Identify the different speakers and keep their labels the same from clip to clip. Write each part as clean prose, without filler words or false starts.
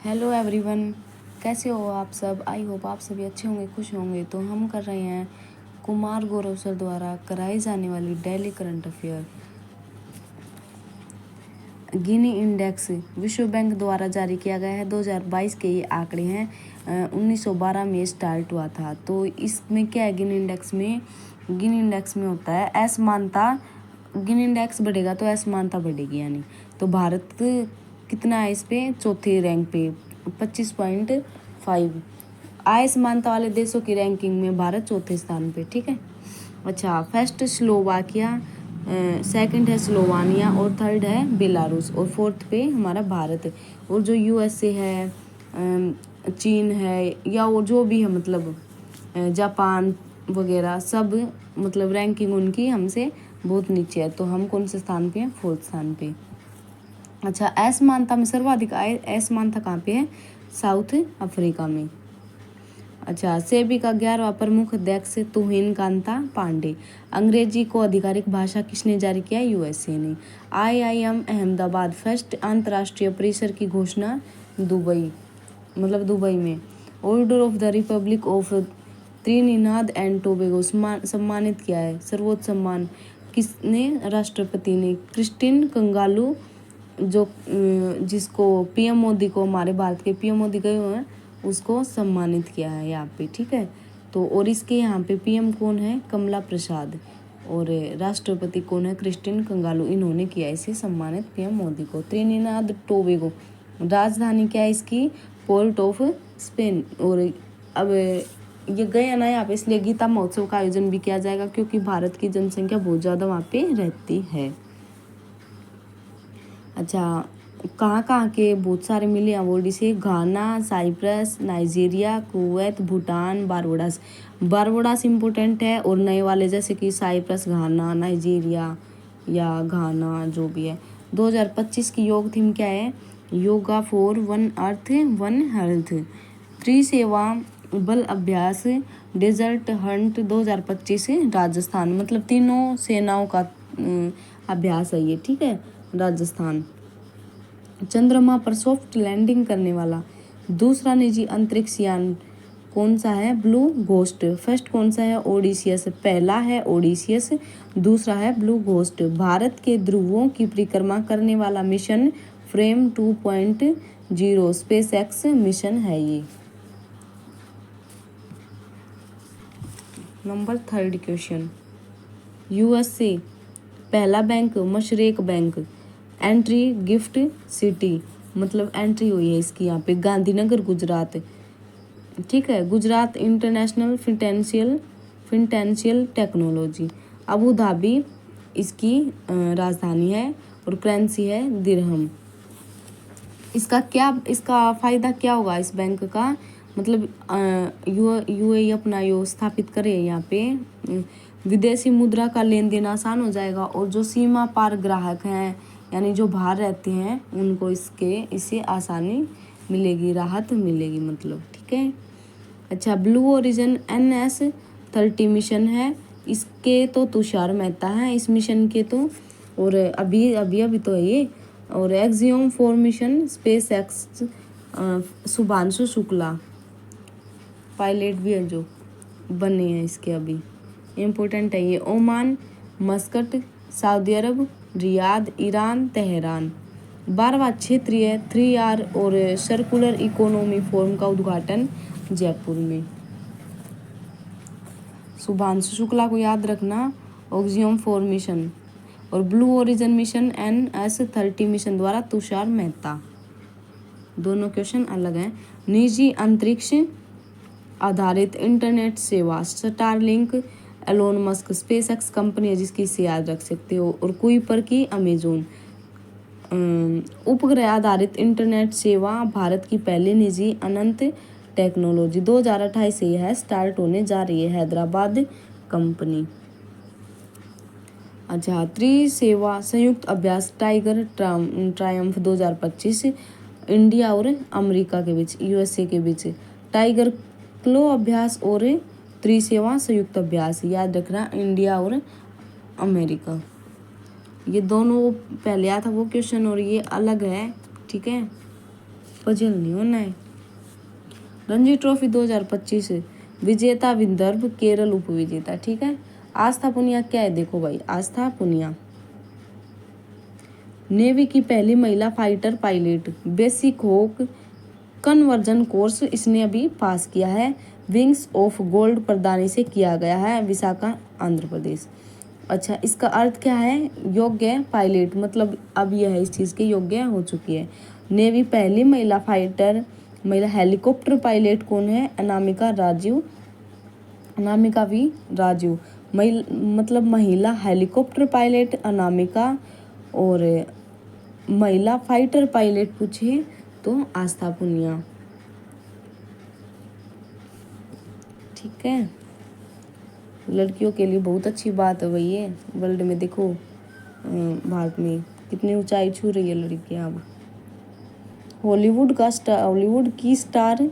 Speaker 1: Hello everyone, कैसे हो आप सब। आई होप आप सभी अच्छे होंगे, खुश होंगे। तो हम कर रहे हैं कुमार गौरव सर द्वारा कराई जाने वाली daily current affair. Gini index विश्व बैंक द्वारा जारी किया गया है। 2022 के ये आंकड़े हैं। 1912 में स्टार्ट हुआ था। तो इसमें क्या है, गिनी इंडेक्स में होता है असमानता। गिनी इंडेक्स बढ़ेगा तो असमानता बढ़ेगी, यानी तो भारत कितना है इस पे, चौथे रैंक पे 25.5। असमानता वाले देशों की रैंकिंग में भारत चौथे स्थान पे। ठीक है। अच्छा, फर्स्ट स्लोवाकिया, सेकंड है स्लोवानिया और थर्ड है बेलारूस और फोर्थ पे हमारा भारत। और जो यूएसए है, चीन है या वो जो भी है, मतलब जापान वगैरह सब, मतलब रैंकिंग उनकी हमसे बहुत नीचे है। तो हम कौन से स्थान पे हैं, फोर्थ स्थान पे। अच्छा, असमानता में सर्वाधिक असमानता कहाँ पे है, साउथ अफ्रीका में। अच्छा, सेबी का 11वां प्रमुख अध्यक्ष तुहिन कांता पांडे। अंग्रेजी को आधिकारिक भाषा किसने जारी किया, यूएसए ने। IIM अहमदाबाद फर्स्ट अंतर्राष्ट्रीय परिसर की घोषणा दुबई में। Order of the Republic of Trinidad and Tobago सम्मानित किया है। सर्वोच्च सम्मान किसने, राष्ट्रपति ने। क्रिस्टिन कंगालू, जो जिसको पीएम मोदी को, हमारे भारत के पीएम मोदी गए हुए हैं, उसको सम्मानित किया है यहाँ पे। ठीक है। तो और इसके यहाँ पे पीएम कौन है, कमला प्रसाद, और राष्ट्रपति कौन है, क्रिस्टिन कंगालू। इन्होंने किया इसे सम्मानित पीएम मोदी को। त्रिनिदाद टोबैगो राजधानी क्या है इसकी, पोर्ट ऑफ स्पेन। और अब ये गए ना यहाँ पे, इसलिए गीता महोत्सव का आयोजन भी किया जाएगा, क्योंकि भारत की जनसंख्या बहुत ज़्यादा वहाँ पे रहती है। अच्छा, कहाँ के बहुत सारे मिले अवार्ड इसे, Ghana, Cyprus, Nigeria, Kuwait, Bhutan, Barbados important है, और नए वाले जैसे कि साइप्रस, घाना, नाइजीरिया या घाना जो भी है। 2025 की योग थीम क्या है, yoga for one earth one health. त्रिसेवा बल अभ्यास डेजर्ट हंट 2025 राजस्थान, मतलब तीनों सेनाओं का अभ्यास है ये। ठीक है, राजस्थान। चंद्रमा पर सॉफ्ट लैंडिंग करने वाला दूसरा निजी अंतरिक्ष यान कौन सा है, ब्लू घोस्ट। फर्स्ट कौन सा है, ओडिसियस। पहला है ओडिसियस, दूसरा है ब्लू घोस्ट। भारत के ध्रुवों की परिक्रमा करने वाला मिशन फ्रेम 2.0 स्पेसएक्स मिशन है ये। नंबर 3 क्वेश्चन, यूएसए पहला bank Mashreq bank. Entry gift city, मतलब एंट्री हुई है इसकी यहाँ पे, गांधीनगर गुजरात। ठीक है। Gujarat international financial technology. Abu Dhabi इसकी राजधानी है, और करेंसी है दिरहम। इसका फ़ायदा क्या होगा इस बैंक का, मतलब यूएई अपना यो स्थापित करे यहाँ पे, विदेशी मुद्रा का लेन देन आसान हो जाएगा, और जो सीमा पार ग्राहक हैं, यानी जो बाहर रहते हैं, उनको इससे आसानी मिलेगी, राहत मिलेगी, मतलब। ठीक है। अच्छा, ब्लू ओरिजिन NS-30 मिशन है, इसके तो तुषार मेहता हैं इस मिशन के तो, और अभी तो है ये। और axiom 4 mission SpaceX Shubhanshu Shukla pilot भी है जो बने हैं इसके, अभी इम्पोर्टेंट है ये। ओमान, मस्कट, सऊदी अरब, रियाद, ईरान, तेहरान। 12वां क्षेत्रीय 3R और सर्कुलर इकोनॉमी फोरम का उद्घाटन जयपुर में। शुभांशु शुक्ला को याद रखना, ऑक्सियम 4 मिशन, और blue origin mission NS-30 mission द्वारा तुषार मेहता। दोनों क्वेश्चन अलग हैं। निजी अंतरिक्ष आधारित इंटरनेट सेवा Starlink Elon Musk SpaceX company है, जिसकी से याद रख सकते हो। और कुइपर की अमेजोन। उपग्रह आधारित इंटरनेट सेवा भारत की पहली निजी अनंत टेक्नोलॉजी। 2028 से यह स्टार्ट होने जा रही है, हैदराबाद कंपनी। अच्छा, त्रिसेवा संयुक्त अभ्यास टाइगर ट्रायम्फ 2025 इंडिया और अमेरिका के बीच, यूएसए के बीच। टाइगर क्लो अभ्यास और त्रिसेवा संयुक्त अभ्यास, याद रखना, इंडिया और अमेरिका। ये दोनों पहले आया था वो क्वेश्चन, और ये अलग है। ठीक है। पजल नहीं होना है। रणजी ट्रॉफी 2025 विजेता विदर्भ, केरल उप विजेता। ठीक है। आस्था पुनिया क्या है, देखो भाई, आस्था पुनिया नेवी की पहली महिला फाइटर पायलट, बेसिक होक कन्वर्जन कोर्स इसने अभी पास किया है। विंग्स ऑफ गोल्ड प्रदानी से किया गया है, विशाखा आंध्र प्रदेश। अच्छा, इसका अर्थ क्या है, योग्य पायलट, मतलब अब यह इस चीज़ के योग्य हो चुकी है। नेवी पहली महिला फाइटर, महिला हेलीकॉप्टर पायलट कौन है, अनामिका राजू, अनामिका वी राजू। मतलब महिला हेलीकॉप्टर पायलट अनामिका, और महिला फाइटर पायलट पूछे तो आस्था पुनिया। ठीक है, लड़कियों के लिए बहुत अच्छी बात है भाई ये। वर्ल्ड में देखो, भारत में कितनी ऊंचाई छू रही है लड़कियां अब। हॉलीवुड की स्टार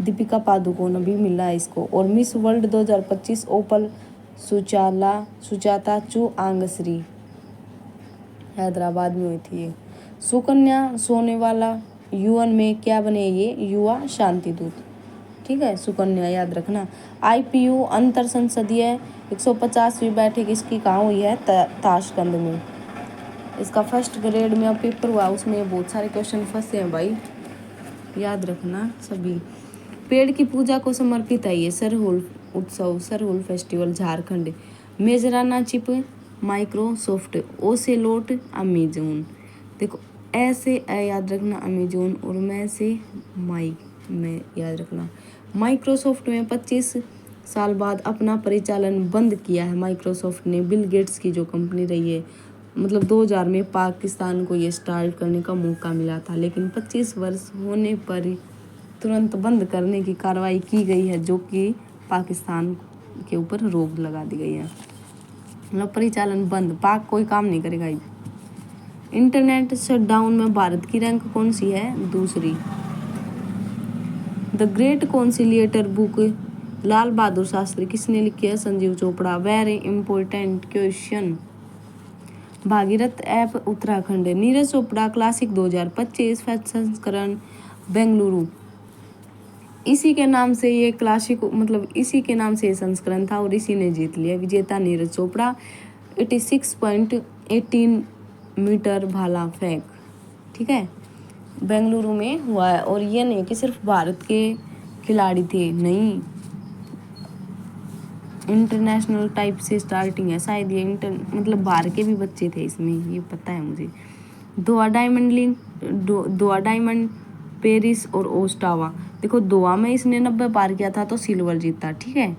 Speaker 1: दीपिका पादुकोण अभी मिला है इसको। और मिस वर्ल्ड 2025 ओपल सुचाता चू आंगश्री, हैदराबाद में हुई थी ये। सुकन्या सोनेवाला यूएन में क्या बने, ये युवा शांति दूत। ठीक है, सुकन्या याद रखना। आईपीयू अंतर संसदीय 150वीं बैठक इसकी कहाँ हुई है, ताशकंद में। इसका फर्स्ट ग्रेड में अब पेपर हुआ, उसमें बहुत सारे क्वेश्चन फंसे हैं भाई, याद रखना सभी। पेड़ की पूजा को समर्पित है ये सरहुल उत्सव, Sarhul festival Jharkhand. Majorana chip Microsoft, Ocelot Amazon. देखो ऐसे याद रखना अमेजोन, और मैं से माइक में याद रखना। माइक्रोसॉफ्ट में 25 साल बाद अपना परिचालन बंद किया है। माइक्रोसॉफ्ट ने बिल गेट्स की जो कंपनी रही है, मतलब 2000 में पाकिस्तान को ये स्टार्ट करने का मौका मिला था, लेकिन 25 वर्ष होने पर तुरंत बंद करने की कार्रवाई की गई है, जो कि पाकिस्तान के ऊपर रोक लगा दी गई है। मतलब परिचालन बंद, पाक कोई काम नहीं करेगा। इंटरनेट शटडाउन में भारत की रैंक कौन सी है, दूसरी। The great conciliator book Lal Bahadur Shastri किसने लिखी है, Sanjeev Chopra. Very important question. Bhagirath app Uttarakhand. Neeraj Chopra classic 2025 fact संस्करण बेंगलुरु। इसी के नाम से ये क्लासिक, मतलब इसी के नाम से ये संस्करण था और इसी ने जीत लिया। विजेता नीरज चोपड़ा। 86.18 मीटर भाला फेंक। ठीक है, बेंगलुरु में हुआ है। और ये नहीं कि सिर्फ भारत के खिलाड़ी थे, नहीं, इंटरनेशनल टाइप से स्टार्टिंग है शायद ये। मतलब बाहर के भी बच्चे थे इसमें, ये पता है मुझे। दोहा डायमंड पेरिस और ओस्टावा। देखो दोहा में इसने 90 पार किया था तो सिल्वर जीता। ठीक है,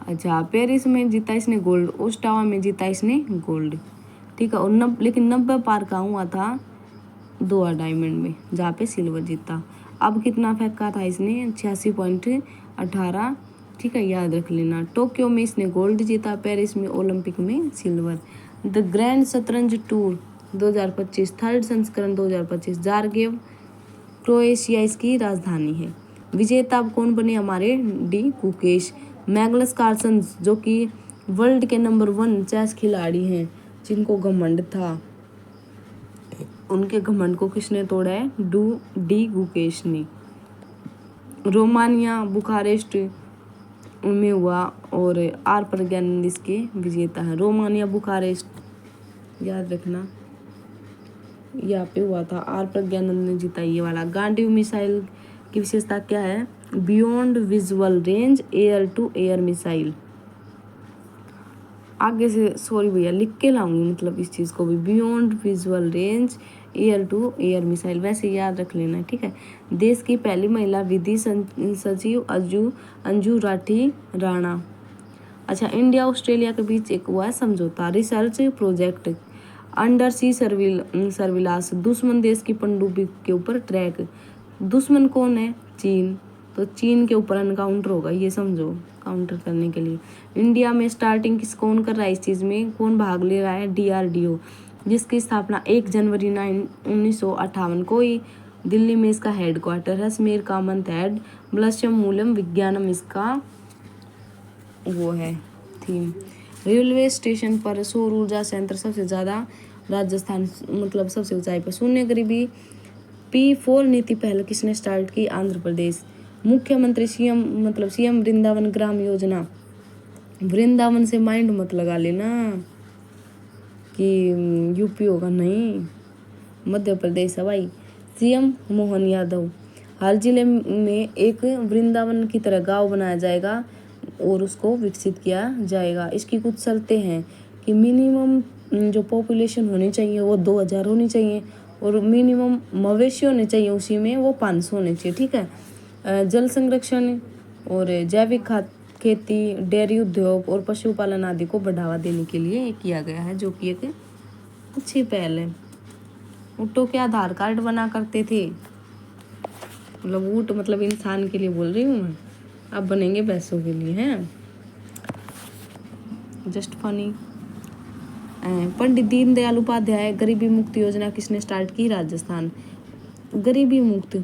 Speaker 1: अच्छा, पेरिस में जीता इसने गोल्ड, ओस्टावा में जीता इसने गोल्ड। ठीक है, और लेकिन 90 पार का हुआ था दोहा डायमंड में, जहाँ पे सिल्वर जीता। अब कितना फेंका था इसने, 86.18। ठीक है, याद रख लेना। टोक्यो में इसने गोल्ड जीता, पेरिस में, ओलंपिक में सिल्वर। द ग्रैंड शतरंज टूर 2025 थर्ड संस्करण 2025 जारगेव क्रोएशिया इसकी राजधानी है। विजेता अब कौन बने हमारे, डी गुकेश। मैग्नस कार्लसन जो कि वर्ल्ड के नंबर 1 चेस खिलाड़ी हैं, जिनको घमंड था, उनके घमंड को किसने तोड़ा है, डी गुकेश ने। रोमानिया बुखारेस्ट में हुआ और आर प्रज्ञानंद इसके विजेता है। रोमानिया बुखारेस्ट याद रखना, यहाँ पे हुआ था, आर प्रज्ञानंद ने जीता ये वाला। गांडीव मिसाइल की विशेषता क्या है, beyond visual range air to air missile. आगे से सॉरी भैया लिख के लाऊंगी, मतलब इस चीज़ को भी, beyond visual range air to air missile, वैसे याद रख लेना। ठीक है, देश की पहली महिला विधि सचिव अंजू राठी राणा। अच्छा, इंडिया ऑस्ट्रेलिया के बीच एक हुआ समझौता, रिसर्च प्रोजेक्ट अंडर सी सर्विलांस। दुश्मन देश की पनडुब्बी के ऊपर ट्रैक। दुश्मन कौन है, चीन, तो चीन के ऊपर एनकाउंटर होगा, ये समझो, काउंटर करने के लिए। इंडिया में स्टार्टिंग कौन कर रहा है, इस चीज़ में कौन भाग ले रहा है, DRDO, जिसकी स्थापना 1 जनवरी 1958 को ही दिल्ली में इसका हेडक्वार्टर है। स्मेर कामंत हेड ब्लशम मूलम विज्ञानम इसका वो है थीम। रेलवे स्टेशन पर सौर ऊर्जा संयंत्र सबसे ज़्यादा राजस्थान, मतलब सबसे ऊंचाई पर। शून्य गरीबी P4 नीति पहल किसने स्टार्ट की? आंध्र प्रदेश। मुख्यमंत्री सीएम मतलब सीएम वृंदावन ग्राम योजना। वृंदावन से माइंड मत लगा लेना कि यूपी होगा, नहीं, मध्य प्रदेश है भाई। सीएम मोहन यादव। हर जिले में एक वृंदावन की तरह गांव बनाया जाएगा और उसको विकसित किया जाएगा। इसकी कुछ शर्तें हैं कि मिनिमम जो पॉपुलेशन होनी चाहिए वो 2000 होनी चाहिए और मिनिमम मवेशी होने चाहिए उसी में, वो 500 होने चाहिए, ठीक है। जल संरक्षण और जैविक खाद खेती, डेयरी उद्योग और पशुपालन आदि को बढ़ावा देने के लिए किया गया है, जो कि एक अच्छी पहल है। ऊँटों के आधार कार्ड बना करते थे, मतलब ऊँट मतलब इंसान के लिए बोल रही हूँ मैं, अब बनेंगे भैंसों के लिए, हैं, जस्ट फनी। पंडित दीनदयाल उपाध्याय गरीबी मुक्त योजना किसने स्टार्ट की? राजस्थान। गरीबी मुक्त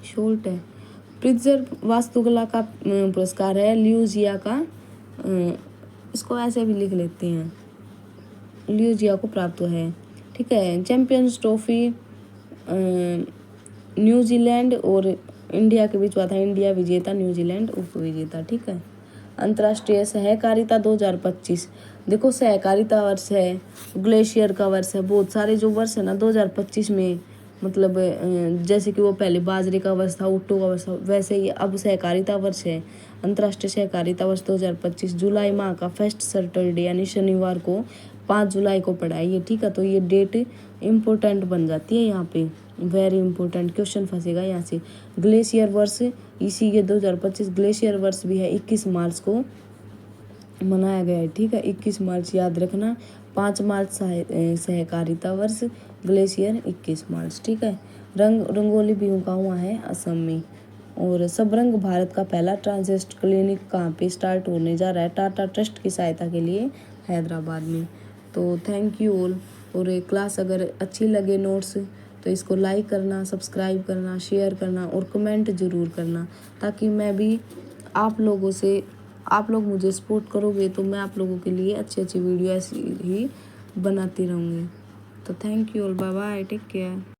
Speaker 1: शॉर्ट है। प्रित्जर्व वास्तुकला का पुरस्कार है ल्यूजिया का, इसको ऐसे भी लिख लेते हैं, ल्यूजिया को प्राप्त हुआ है, ठीक है। चैंपियंस ट्रॉफी न्यूजीलैंड और इंडिया के बीच हुआ था, इंडिया विजेता, न्यूजीलैंड उप विजेता, ठीक है। अंतर्राष्ट्रीय सहकारिता 2025, देखो सहकारिता वर्ष है, ग्लेशियर का वर्ष है, बहुत सारे जो वर्ष है ना 2025 में, मतलब जैसे कि वो पहले बाजरे का वर्ष था, ऊँटों का वर्ष था, वैसे ही अब सहकारिता वर्ष है। अंतर्राष्ट्रीय सहकारिता वर्ष 2025 जुलाई माह का फर्स्ट सैटरडे यानी शनिवार को 5 जुलाई को पड़ा है ये, ठीक है। तो ये डेट इम्पोर्टेंट बन जाती है यहाँ पे, वेरी इंपॉर्टेंट क्वेश्चन फंसेगा यहाँ से। ग्लेशियर वर्ष इसी ये 2025 ग्लेशियर वर्ष भी है, 21 मार्च को मनाया गया है, ठीक है। 21 मार्च याद रखना, 5 मार्च सहकारिता वर्ष, ग्लेशियर 21 मार्च, ठीक है। रंगोली बिहू का हुआ है असम में। और सबरंग भारत का पहला ट्रांसिस्ट क्लिनिक कहाँ पे स्टार्ट होने जा रहा है? टाटा ट्रस्ट की सहायता के लिए हैदराबाद में। तो थैंक यू ऑल। और ये क्लास अगर अच्छी लगे नोट्स तो इसको लाइक करना, सब्सक्राइब करना, शेयर करना और कमेंट ज़रूर करना, ताकि मैं भी आप लोगों से, आप लोग मुझे सपोर्ट करोगे तो मैं आप लोगों के लिए अच्छी अच्छी वीडियो ऐसी ही बनाती रहूँगी। तो thank you all, bye bye, take care.